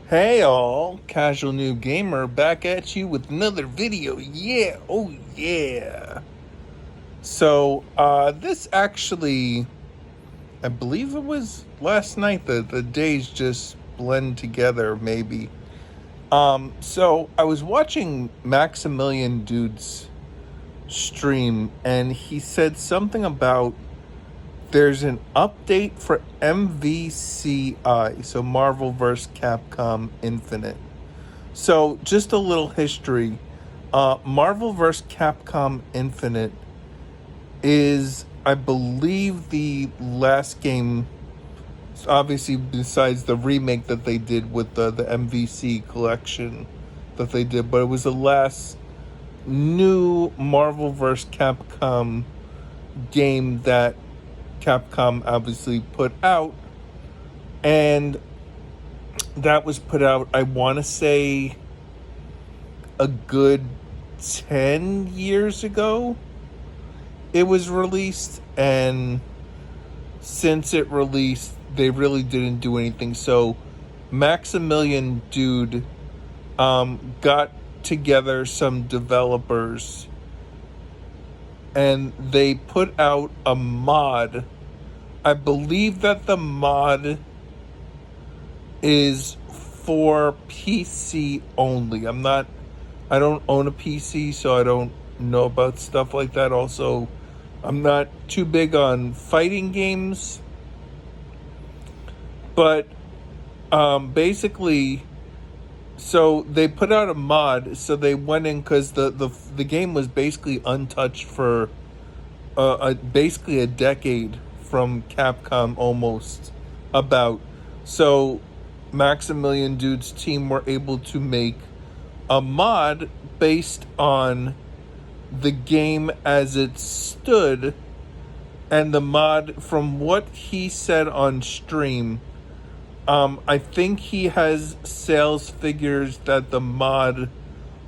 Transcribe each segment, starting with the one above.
Hey all, Casual Noob Gamer back at you with another video. Yeah, oh yeah. This actually, I believe it was last night. The days just blend together, maybe. I was watching Maximilian Dude's stream, and he said something about there's an update for MvCI, so Marvel vs. Capcom Infinite. So, just a little history. Marvel vs. Capcom Infinite is, I believe, the last game, obviously, besides the remake that they did with the MVC collection that they did, but it was the last new Marvel vs. Capcom game that Capcom obviously put out. And that was put out, I want to say, a good 10 years ago it was released, and since it released they really didn't do anything. So Maximilian Dude got together some developers and they put out a mod. I believe that the mod is for PC only. I don't own a PC, so I don't know about stuff like that. Also, I'm not too big on fighting games. But basically, so they put out a mod. So they went in because the game was basically untouched for basically a decade from Capcom, almost about. So Maximilian Dude's team were able to make a mod based on the game as it stood, and the mod, from what he said on stream, I think he has sales figures that the mod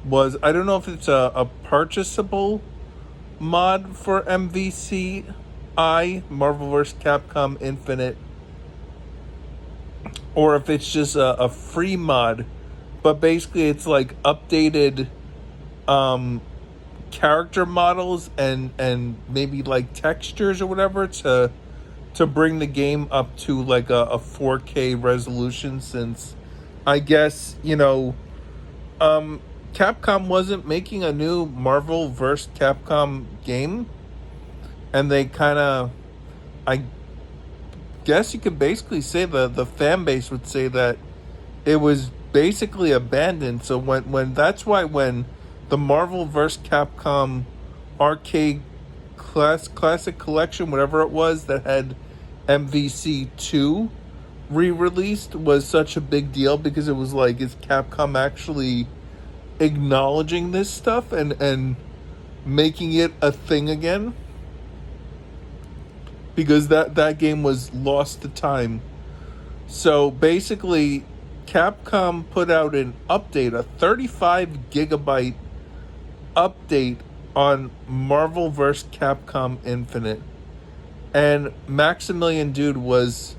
was, I don't know if it's a purchasable mod for MvCI, Marvel vs. Capcom Infinite, or if it's just a free mod. But basically it's like updated character models and maybe like textures or whatever to bring the game up to like a 4K resolution, since I guess, Capcom wasn't making a new Marvel vs. Capcom game, and they kind of, I guess you could basically say the fan base would say that it was basically abandoned. So when that's why when the Marvel vs. Capcom arcade classic collection, whatever it was, that had MvC2 re-released, was such a big deal, because it was like, is Capcom actually acknowledging this stuff and making it a thing again? Because that game was lost to time. So basically, Capcom put out an update, a 35 gigabyte update on Marvel vs. Capcom Infinite. And Maximilian Dude was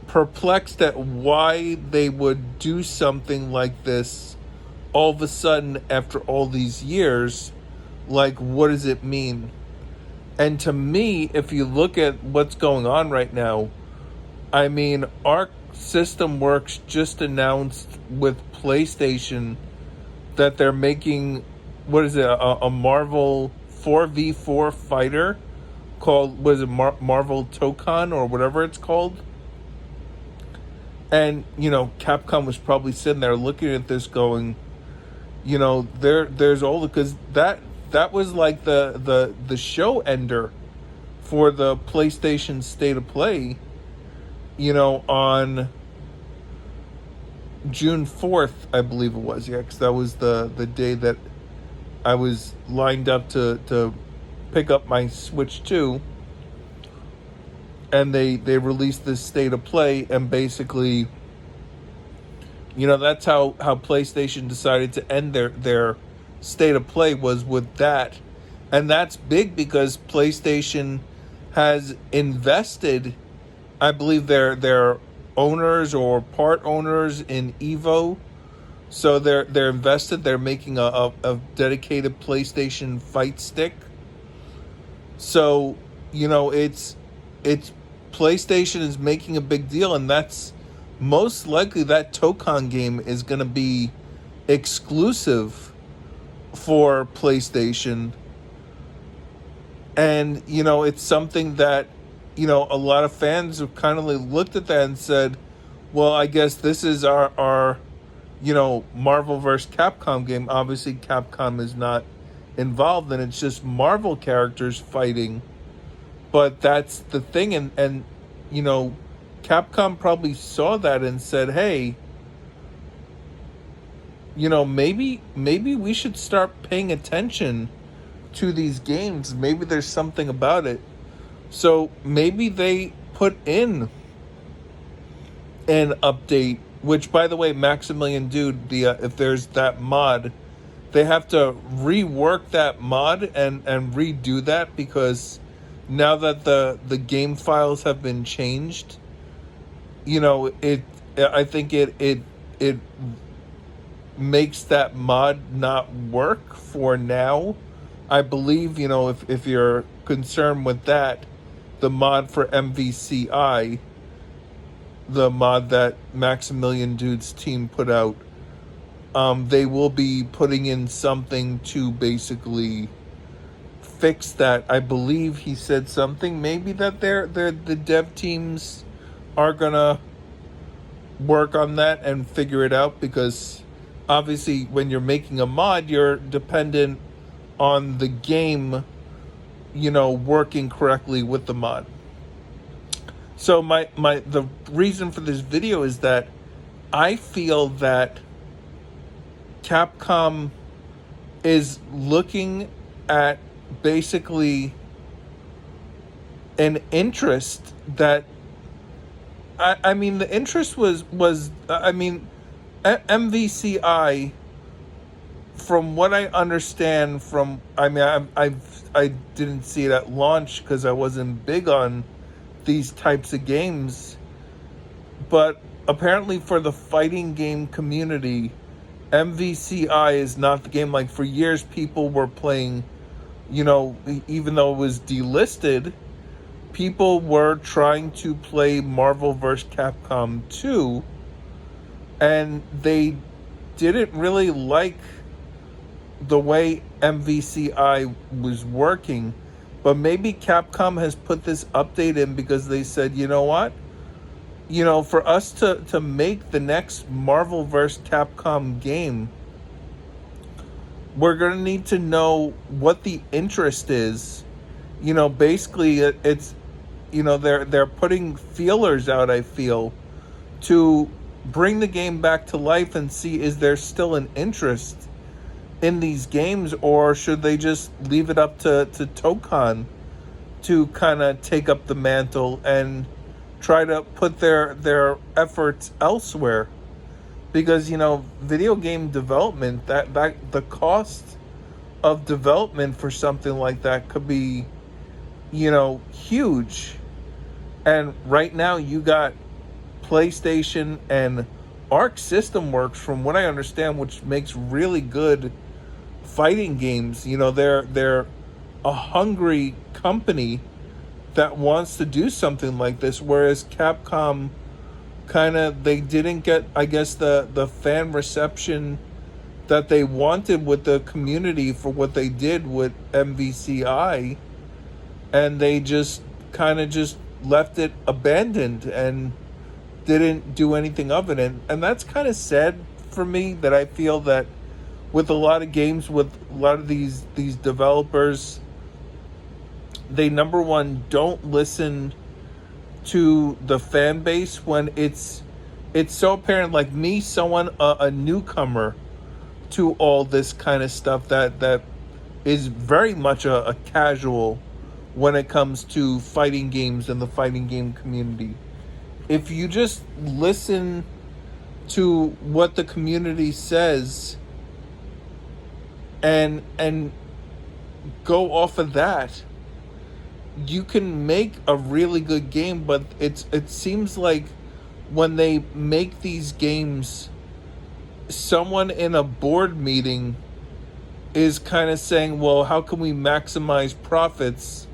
perplexed at why they would do something like this all of a sudden after all these years. Like, what does it mean? And to me, if you look at what's going on right now, I mean, Arc System Works just announced with PlayStation that they're making, what is it, a Marvel 4v4 fighter called, what is it, Marvel Tokon or whatever it's called. And, Capcom was probably sitting there looking at this going, there's all, because that was like the show ender for the PlayStation State of Play, on June 4th, I believe it was. Yeah, because that was the day that I was lined up to pick up my Switch 2. And they released this State of Play, and basically, that's how PlayStation decided to end their State of Play, was with that. And that's big because PlayStation has invested, I believe their owners or part owners in Evo. So they're invested. They're making a dedicated PlayStation fight stick. So, it's PlayStation is making a big deal, and that's most likely that Tokon game is going to be exclusive for PlayStation. And, it's something that, a lot of fans have kind of looked at that and said, well, I guess this is our Marvel vs. Capcom game. Obviously, Capcom is not involved, and it's just Marvel characters fighting. But that's the thing, and Capcom probably saw that and said, hey, maybe we should start paying attention to these games. Maybe there's something about it. So maybe they put in an update, which, by the way, Maximilian Dude, if there's that mod, they have to rework that mod and redo that, because now that the game files have been changed, I think it makes that mod not work for now. I believe, if you're concerned with that, the mod for MvCI, the mod that Maximilian Dude's team put out, they will be putting in something to basically fix that. I believe he said something, maybe that the dev teams are gonna work on that and figure it out, because obviously when you're making a mod, you're dependent on the game, working correctly with the mod. So the reason for this video is that I feel that Capcom is looking at basically an interest that I mean the interest was MvCI, from what I understand, I didn't see it at launch because I wasn't big on these types of games, but apparently for the fighting game community, MvCI is not the game. Like, for years people were playing, even though it was delisted, people were trying to play Marvel vs. Capcom 2, and they didn't really like the way MvCI was working. But maybe Capcom has put this update in because they said, you know what? For us to make the next Marvel vs. Capcom game, we're going to need to know what the interest is. Basically it's, they're putting feelers out, I feel, to bring the game back to life and see, is there still an interest in these games, or should they just leave it up to Tokon to kind of take up the mantle and try to put their efforts elsewhere? Because video game development, that the cost of development for something like that could be huge. And right now you got PlayStation and Arc System Works, from what I understand, which makes really good fighting games. They're a hungry company that wants to do something like this, whereas Capcom they didn't get, I guess, the fan reception that they wanted with the community for what they did with MvCI, and they just left it abandoned and didn't do anything of it. And that's kind of sad for me, that I feel that with a lot of games, with a lot of these developers, they, number one, don't listen to the fan base when it's so apparent. Like me, someone, a newcomer to all this kind of stuff, that is very much a casual when it comes to fighting games and the fighting game community. If you just listen to what the community says and go off of that, you can make a really good game. But it seems like when they make these games, someone in a board meeting is kind of saying, well, how can we maximize profits?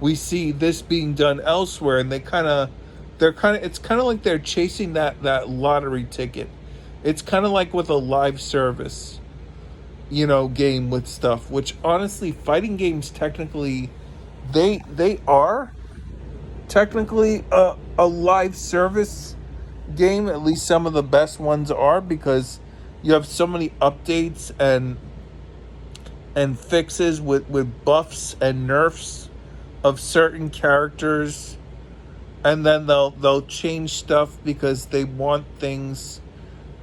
We see this being done elsewhere, and it's kind of like they're chasing that lottery ticket. It's kind of like with a live service, game with stuff, which honestly, fighting games technically, they are technically a live service game. At least some of the best ones are, because you have so many updates and fixes with buffs and nerfs of certain characters, and then they'll change stuff because they want things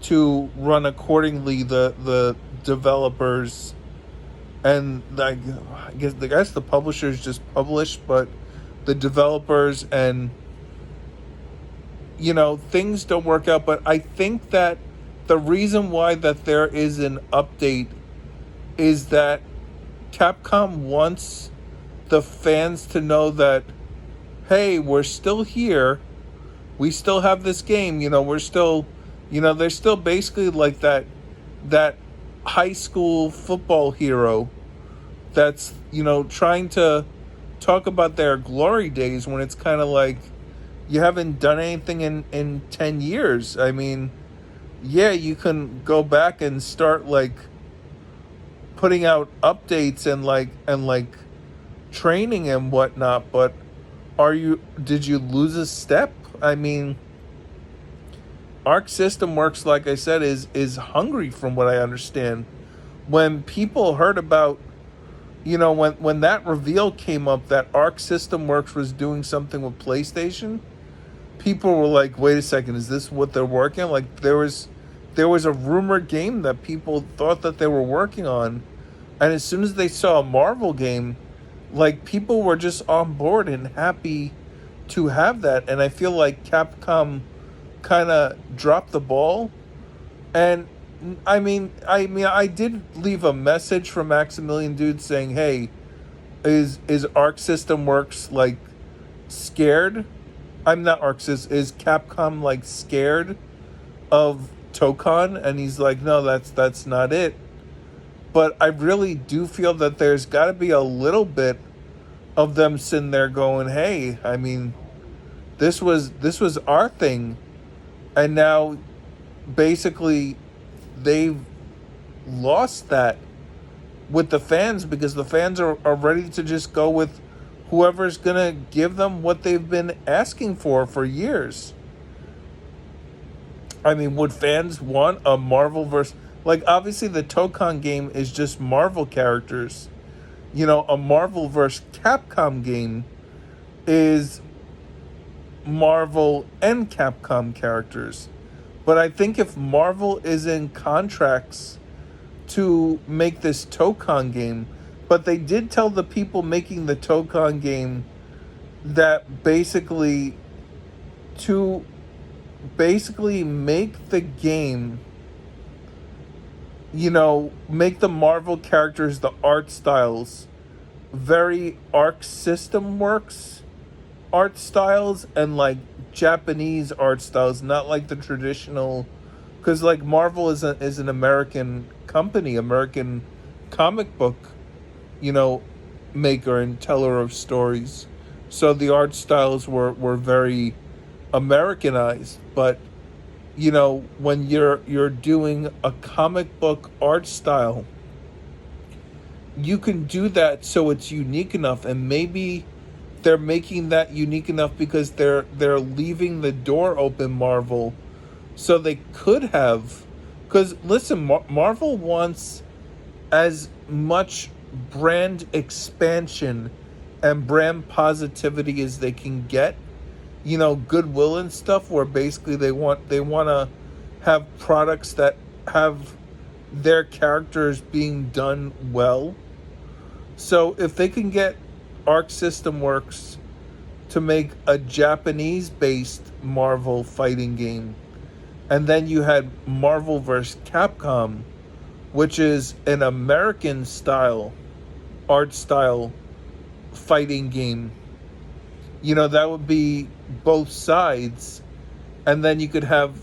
to run accordingly. The developers and I guess the publishers just publish, but the developers and things don't work out. But I think that the reason why that there is an update is that Capcom wants the fans to know that, hey, we're still here. We still have this game. We're still, they're still basically like that high school football hero that's, trying to talk about their glory days, when it's kind of like, you haven't done anything in 10 years. I mean, yeah, you can go back and start like putting out updates and like training and whatnot, but did you lose a step? I mean, Arc System Works, like I said, is hungry, from what I understand. When people heard about, when that reveal came up that Arc System Works was doing something with PlayStation, people were like, wait a second, is this what they're working on? Like, there was a rumored game that people thought that they were working on, and as soon as they saw a Marvel game, like, people were just on board and happy to have that. And I feel like Capcom kind of dropped the ball. And I did leave a message for Maximilian Dude saying, hey, is Arc System Works like scared? I'm not Arc System. Is Capcom like scared of Tokon? And he's like, no, that's not it. But I really do feel that there's got to be a little bit of them sitting there going, hey, I mean, this was our thing, and now basically they've lost that with the fans, because the fans are ready to just go with whoever's gonna give them what they've been asking for years. I mean, would fans want a Marvel versus, like, obviously the Tokon game is just Marvel characters. A Marvel versus Capcom game is Marvel and Capcom characters. But I think if Marvel is in contracts to make this Tokon game, but they did tell the people making the Tokon game that basically to make the game, make the Marvel characters, the art styles, very Arc System Works art styles, and like Japanese art styles, not like the traditional, because like Marvel is an American company, American comic book, maker and teller of stories. So the art styles were very Americanized. But when you're doing a comic book art style, you can do that so it's unique enough. And maybe they're making that unique enough because they're leaving the door open, Marvel, so they could have, because listen, Marvel wants as much brand expansion and brand positivity as they can get, goodwill and stuff, where basically they want to have products that have their characters being done well. So if they can get Arc System Works to make a Japanese-based Marvel fighting game, and then you had Marvel vs. Capcom, which is an American style, art style fighting game, that would be both sides. and then you could have,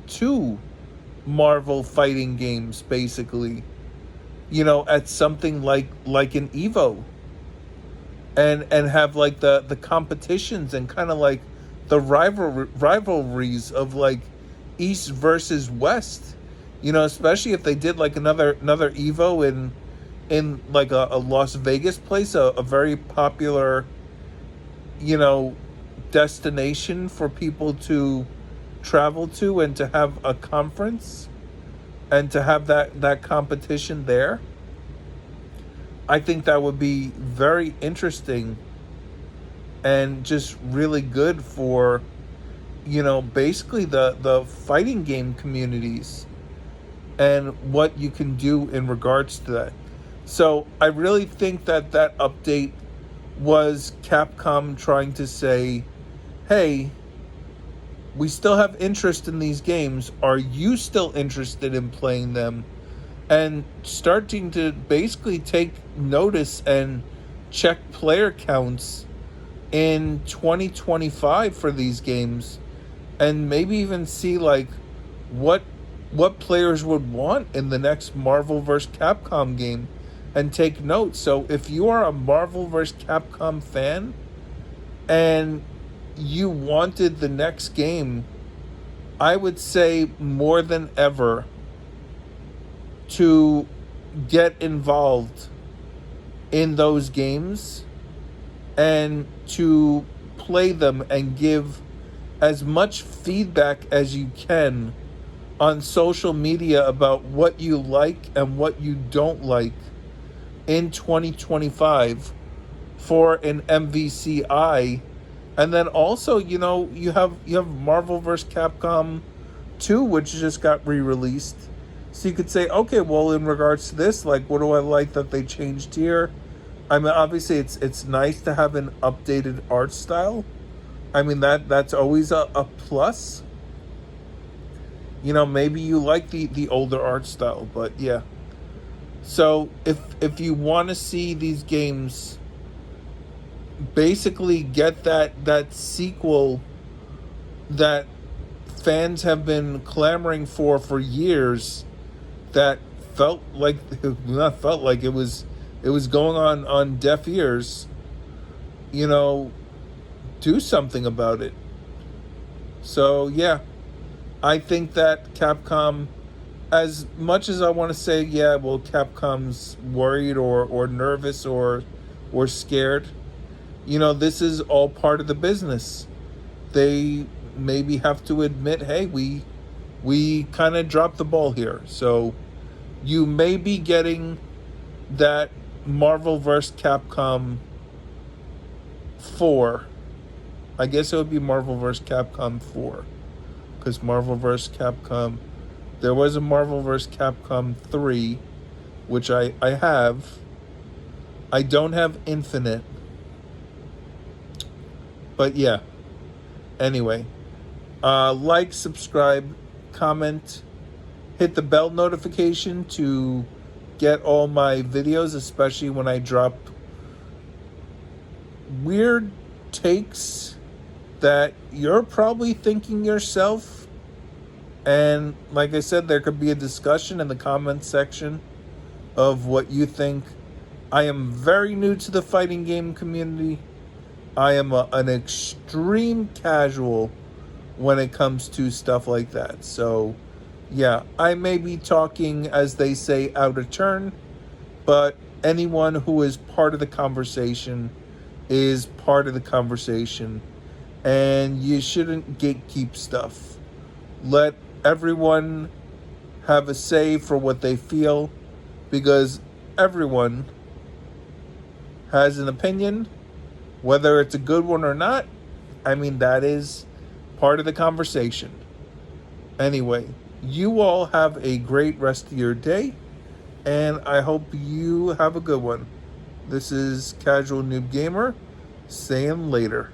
two Marvel fighting games basically, at something like an Evo, and have like the competitions and kind of like the rivalries of like East versus West, especially if they did like another Evo in like a Las Vegas place, a very popular, you know destination for people to travel to, and to have a conference and to have that competition there. I think that would be very interesting and just really good for, basically the fighting game communities and what you can do in regards to that. So I really think that update was Capcom trying to say, hey, we still have interest in these games. Are you still interested in playing them? And starting to basically take notice and check player counts in 2025 for these games, and maybe even see like what players would want in the next Marvel vs. Capcom game, and take notes. So if you are a Marvel vs. Capcom fan and you wanted the next game, I would say more than ever to get involved in those games and to play them and give as much feedback as you can on social media about what you like and what you don't like in 2025 for an MvCI. And then also, you have Marvel vs. Capcom 2, which just got re-released. So you could say, okay, well, in regards to this, like, what do I like that they changed here? I mean, obviously, it's nice to have an updated art style. I mean, that's always a plus. Maybe you like the older art style, but yeah. So if you want to see these games basically get that sequel that fans have been clamoring for years, that felt like not felt like it was going on deaf ears, do something about it. So yeah, I think that Capcom, as much as I want to say, yeah, well, Capcom's worried or nervous or scared, this is all part of the business. They maybe have to admit, hey, we kind of dropped the ball here. So you may be getting that Marvel vs. Capcom 4. I guess it would be Marvel vs. Capcom 4. Because Marvel vs. Capcom, there was a Marvel vs. Capcom 3, which I have. I don't have Infinite. But yeah. Anyway. Like, subscribe, comment, hit the bell notification to get all my videos, especially when I drop weird takes that you're probably thinking yourself. And like I said, there could be a discussion in the comments section of what you think. I am very new to the fighting game community. I am an extreme casual when it comes to stuff like that. So yeah, I may be talking, as they say, out of turn, but anyone who is part of the conversation is part of the conversation, and you shouldn't gatekeep stuff. Let everyone have a say for what they feel, because everyone has an opinion, whether it's a good one or not. I mean, that is part of the conversation. Anyway, you all have a great rest of your day, and I hope you have a good one. This is Casual Noob Gamer, saying later.